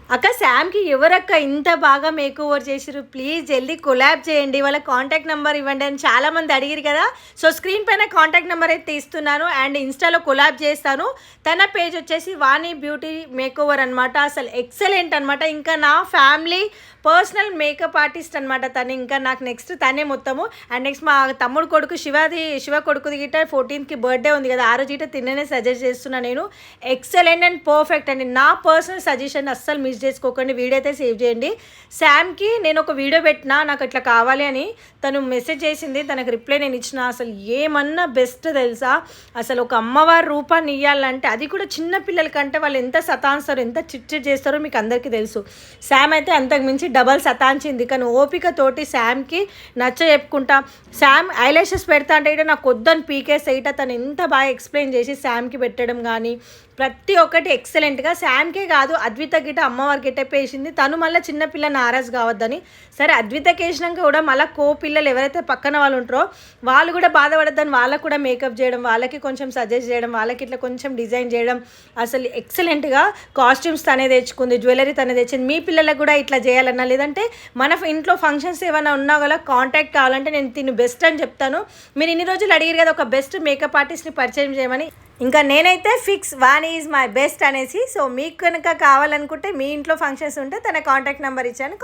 అక్క శామ్‌కి ఎవరక్క ఇంత బాగా మేక్ ఓవర్ చేసిర్రు? ప్లీజ్ జల్దీ కొలాబ్ చేయండి. వాళ్ళ కాంటాక్ట్ నంబర్ ఇవ్వండి అని చాలామంది అడిగిర్రు కదా! సో, స్క్రీన్ పైన కాంటాక్ట్ నంబర్ అయితే ఇస్తున్నాను. అండ్ ఇన్‌స్టాలో కొలాబ్ చేస్తాను. తన పేజ్ వచ్చేసి వాణి బ్యూటీ మేక్ ఓవర్ అనమాట. అసలు ఎక్సలెంట్ అనమాట. ఇంకా నా ఫ్యామిలీ పర్సనల్ మేకప్ ఆర్టిస్ట్ అనమాట తను. ఇంకా నాకు నెక్స్ట్ తనే మొత్తము. అండ్ నెక్స్ట్ మా తమ్ముడు కొడుకు శివ కొడుకుది గిట్ట 14కి బర్త్‌డే ఉంది కదా! ఆ రోజు గిట్ట తిననే సజెస్ట్ చేస్తున్నా నేను. ఎక్సలెంట్ అండ్ పర్ఫెక్ట్ అండి. నా పర్సనల్ సజెషన్ అస్సలు మిస్ చేసుకోకండి. వీడియో అయితే సేవ్ చేయండి. శామ్‌కి నేను ఒక వీడియో పెట్టినా నాకు అట్లా కావాలి అని తను మెసేజ్ చేసింది. తనకు రిప్లై నేను ఇచ్చిన. అసలు ఏమన్నా బెస్ట్ తెలుసా? అసలు ఒక అమ్మవారి రూపాన్ని ఇయ్యాలంటే అది కూడా చిన్న పిల్లల కంటే వాళ్ళు ఎంత సతాయిస్తారో, ఎంత చిట్ చేస్తారో మీకు అందరికీ తెలుసు. శామ్ అయితే అంతకు మించి డబల్ సతాంచింది. కానీ ఓపికతోటి శామ్‌కి నచ్చ చెప్పుకుంటా. శామ్ ఐలాషెస్ పెడతా అంటే ఇట నాకు వద్దని పీకేస్తే ఇట తను ఎంత బాగా ఎక్స్ప్లెయిన్ చేసి శామ్‌కి పెట్టడం కానీ ప్రతి ఒక్కటి ఎక్సలెంట్గా. శామ్కే కాదు అద్విత గిట అమ్మవారి గెటప్ వేసింది. తను మళ్ళీ చిన్నపిల్ల నారాజ్ కావద్దని. సరే అద్వితకి వేసినాక కూడా మళ్ళీ పిల్లలు ఎవరైతే పక్కన వాళ్ళు ఉంటారో వాళ్ళు కూడా బాధపడద్దని వాళ్ళకు కూడా మేకప్ చేయడం, వాళ్ళకి కొంచెం సజెస్ట్ చేయడం, వాళ్ళకి ఇట్లా కొంచెం డిజైన్ చేయడం. అసలు ఎక్సలెంట్గా కాస్ట్యూమ్స్ తనే తెచ్చుకుంది, జ్యువెలరీ తనే తెచ్చింది. మీ పిల్లలకు కూడా ఇట్లా చేయాలన్నా లేదంటే మన ఇంట్లో ఫంక్షన్స్ ఏమైనా ఉన్నా కూడా కాంటాక్ట్ కావాలంటే నేను తిను బెస్ట్ అని చెప్తాను. మీరు ఇన్ని రోజులు అడిగారు కదా ఒక బెస్ట్ మేకప్ ఆర్టిస్ట్ని పరిచయం చేయమని. ఇంకా నేనైతే fix Vani is my best అనేసి. సో మీకు కనుక కావాలనుకుంటే మీ ఇంట్లో ఫంక్షన్స్ ఉంటే తన కాంటాక్ట్ నెంబర్ ఇచ్చాను.